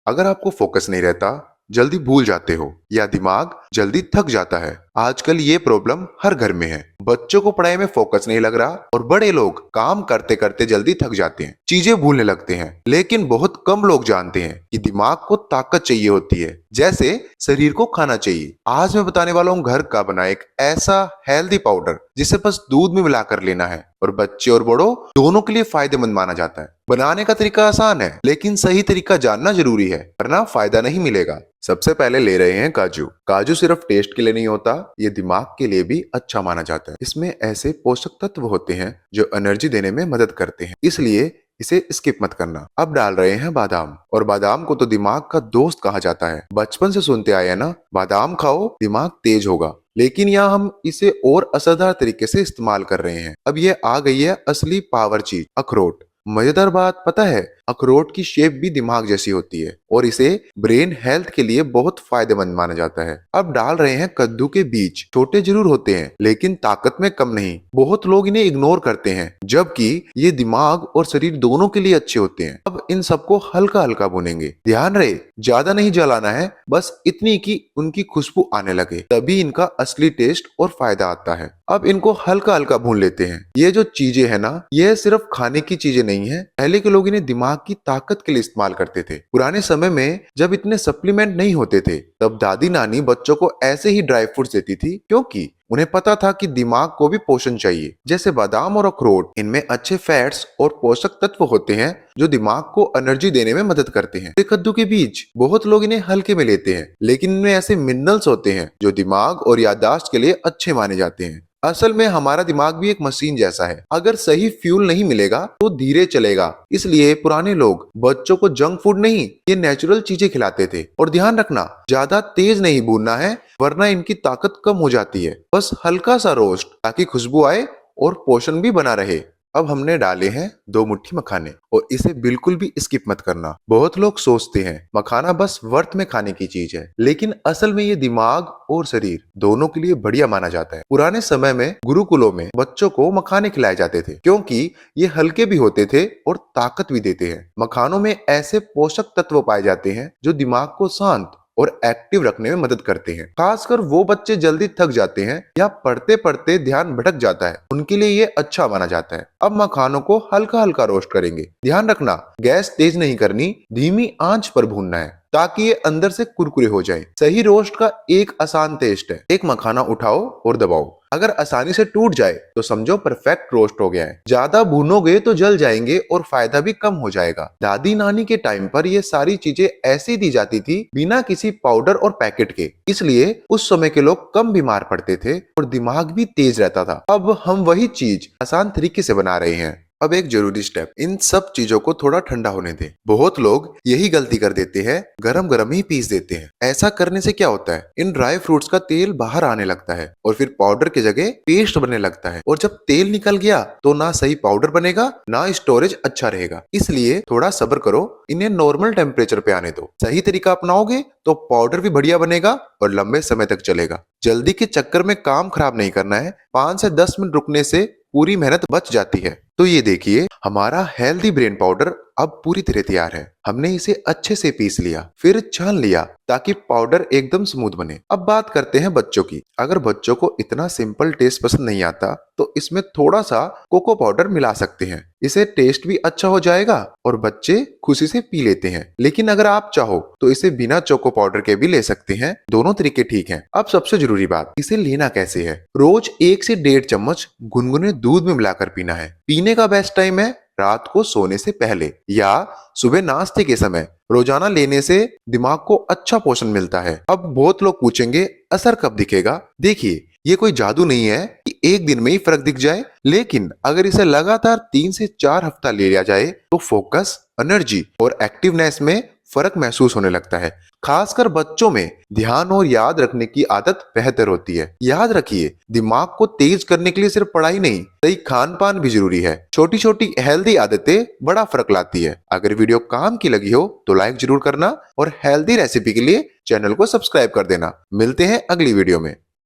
अगर आपको फोकस नहीं रहता, जल्दी भूल जाते हो या दिमाग जल्दी थक जाता है। आजकल ये प्रॉब्लम हर घर में है। बच्चों को पढ़ाई में फोकस नहीं लग रहा और बड़े लोग काम करते करते जल्दी थक जाते हैं, चीजें भूलने लगते हैं। लेकिन बहुत कम लोग जानते हैं कि दिमाग को ताकत चाहिए होती है, जैसे शरीर को खाना चाहिए। आज मैं बताने वाला हूँ घर का बना एक ऐसा हेल्दी पाउडर जिसे बस दूध में मिलाकर लेना है और बच्चे और बड़ों दोनों के लिए फायदेमंद माना जाता है। बनाने का तरीका आसान है, लेकिन सही तरीका जानना जरूरी है, वरना फायदा नहीं मिलेगा। सबसे पहले ले रहे हैं काजू। काजू सिर्फ टेस्ट के लिए नहीं होता, ये दिमाग के लिए भी अच्छा माना जाता है। इसमें ऐसे पोषक तत्व होते हैं जो एनर्जी देने में मदद करते हैं, इसलिए इसे स्किप मत करना। अब डाल रहे हैं बादाम, और बादाम को तो दिमाग का दोस्त कहा जाता है। बचपन से सुनते आए हैं ना, बादाम खाओ दिमाग तेज होगा। लेकिन यहाँ हम इसे और असरदार तरीके से इस्तेमाल कर रहे हैं। अब ये आ गई है असली पावर चीज, अखरोट। मजेदार बात पता है, अखरोट की शेप भी दिमाग जैसी होती है और इसे ब्रेन हेल्थ के लिए बहुत फायदेमंद माना जाता है। अब डाल रहे हैं कद्दू के बीज। छोटे जरूर होते हैं, लेकिन ताकत में कम नहीं। बहुत लोग इन्हें इग्नोर करते हैं, जबकि ये दिमाग और शरीर दोनों के लिए अच्छे होते हैं। अब इन सबको हल्का हल्का भूनेंगे। ध्यान रहे, ज्यादा नहीं जलाना है, बस इतनी कि उनकी खुशबू आने लगे, तभी इनका असली टेस्ट और फायदा आता है। अब इनको हल्का हल्का भून लेते हैं। ये जो चीजें है ना, ये सिर्फ खाने की चीजें नहीं है। पहले के लोग इन्हें दिमाग की ताकत के लिए इस्तेमाल करते थे। पुराने समय में जब इतने सप्लीमेंट नहीं होते थे, तब दादी नानी बच्चों को ऐसे ही ड्राई फ्रूट्स देती थी, क्योंकि उन्हें पता था कि दिमाग को भी पोषण चाहिए। जैसे बादाम और अखरोट, इनमें अच्छे फैट्स और पोषक तत्व होते हैं जो दिमाग को एनर्जी देने में मदद करते हैं। कद्दू के बीज, बहुत लोग इन्हें हल्के में लेते हैं, लेकिन इनमें ऐसे मिनरल्स होते हैं जो दिमाग और याददाश्त के लिए अच्छे माने जाते हैं। असल में हमारा दिमाग भी एक मशीन जैसा है, अगर सही फ्यूल नहीं मिलेगा तो धीरे चलेगा। इसलिए पुराने लोग बच्चों को जंक फूड नहीं, ये नेचुरल चीजें खिलाते थे। और ध्यान रखना, ज्यादा तेज नहीं भूनना है, वरना इनकी ताकत कम हो जाती है। बस हल्का सा रोस्ट, ताकि खुशबू आए और पोषण भी बना रहे। अब हमने डाले हैं 2 मुट्ठी मखाने, और इसे बिल्कुल भी स्किप मत करना। बहुत लोग सोचते हैं मखाना बस व्रत में खाने की चीज है, लेकिन असल में ये दिमाग और शरीर दोनों के लिए बढ़िया माना जाता है। पुराने समय में गुरुकुलों में बच्चों को मखाने खिलाए जाते थे, क्योंकि ये हल्के भी होते थे और ताकत भी देते हैं। मखानों में ऐसे पोषक तत्व पाए जाते हैं जो दिमाग को शांत और एक्टिव रखने में मदद करते हैं। खासकर वो बच्चे जल्दी थक जाते हैं या पढ़ते पढ़ते ध्यान भटक जाता है, उनके लिए ये अच्छा माना जाता है। अब मखानों को हल्का हल्का रोस्ट करेंगे। ध्यान रखना, गैस तेज नहीं करनी, धीमी आंच पर भूनना है, ताकि ये अंदर से कुरकुरे हो जाए। सही रोस्ट का एक आसान टेस्ट है, एक मखाना उठाओ और दबाओ। अगर आसानी से टूट जाए तो समझो परफेक्ट रोस्ट हो गया है। ज्यादा भूनोगे तो जल जाएंगे और फायदा भी कम हो जाएगा। दादी नानी के टाइम पर ये सारी चीजें ऐसे दी जाती थी, बिना किसी पाउडर और पैकेट के, इसलिए उस समय के लोग कम बीमार पड़ते थे और दिमाग भी तेज रहता था। अब हम वही चीज आसान तरीके से बना रहे हैं। अब एक जरूरी स्टेप, इन सब चीजों को थोड़ा ठंडा होने दें। बहुत लोग यही गलती कर देते हैं, गरम गरम ही पीस देते हैं। ऐसा करने से क्या होता है, इन ड्राई फ्रूट्स का तेल बाहर आने लगता है और फिर पाउडर की जगह पेस्ट बनने लगता है। और जब तेल निकल गया तो ना सही पाउडर बनेगा, ना स्टोरेज अच्छा रहेगा। इसलिए थोड़ा सब्र करो, इन्हें नॉर्मल टेम्परेचर पे आने दो। सही तरीका अपनाओगे तो पाउडर भी बढ़िया बनेगा और लंबे समय तक चलेगा। जल्दी के चक्कर में काम खराब नहीं करना है। 5 से 10 मिनट रुकने से पूरी मेहनत बच जाती है। तो ये देखिए, हमारा हेल्दी ब्रेन पाउडर अब पूरी तरह तैयार है। हमने इसे अच्छे से पीस लिया, फिर छान लिया, ताकि पाउडर एकदम स्मूथ बने। अब बात करते हैं बच्चों की। अगर बच्चों को इतना सिंपल टेस्ट पसंद नहीं आता, तो इसमें थोड़ा सा कोको पाउडर मिला सकते हैं। इसे टेस्ट भी अच्छा हो जाएगा और बच्चे खुशी से पी लेते हैं। लेकिन अगर आप चाहो तो इसे बिना चोको पाउडर के भी ले सकते हैं। दोनों तरीके ठीक हैं। अब सबसे जरूरी बात, इसे लेना कैसे है। रोज 1 से 1.5 चम्मच गुनगुने दूध में मिलाकर पीना है। पीने का बेस्ट टाइम है रात को सोने से पहले या सुबह नाश्ते के समय। रोजाना लेने से दिमाग को अच्छा पोषण मिलता है। अब बहुत लोग पूछेंगे, असर कब दिखेगा। देखिए, ये कोई जादू नहीं है कि एक दिन में ही फर्क दिख जाए, लेकिन अगर इसे लगातार 3 से 4 हफ्ता ले लिया जाए तो फोकस, एनर्जी और एक्टिवनेस में फर्क महसूस होने लगता है। खासकर बच्चों में ध्यान और याद रखने की आदत बेहतर होती है। याद रखिए, दिमाग को तेज करने के लिए सिर्फ पढ़ाई नहीं, सही खान पान भी जरूरी है। छोटी छोटी हेल्दी आदतें बड़ा फर्क लाती है। अगर वीडियो काम की लगी हो तो लाइक जरूर करना और हेल्दी रेसिपी के लिए चैनल को सब्सक्राइब कर देना। मिलते हैं अगली वीडियो में।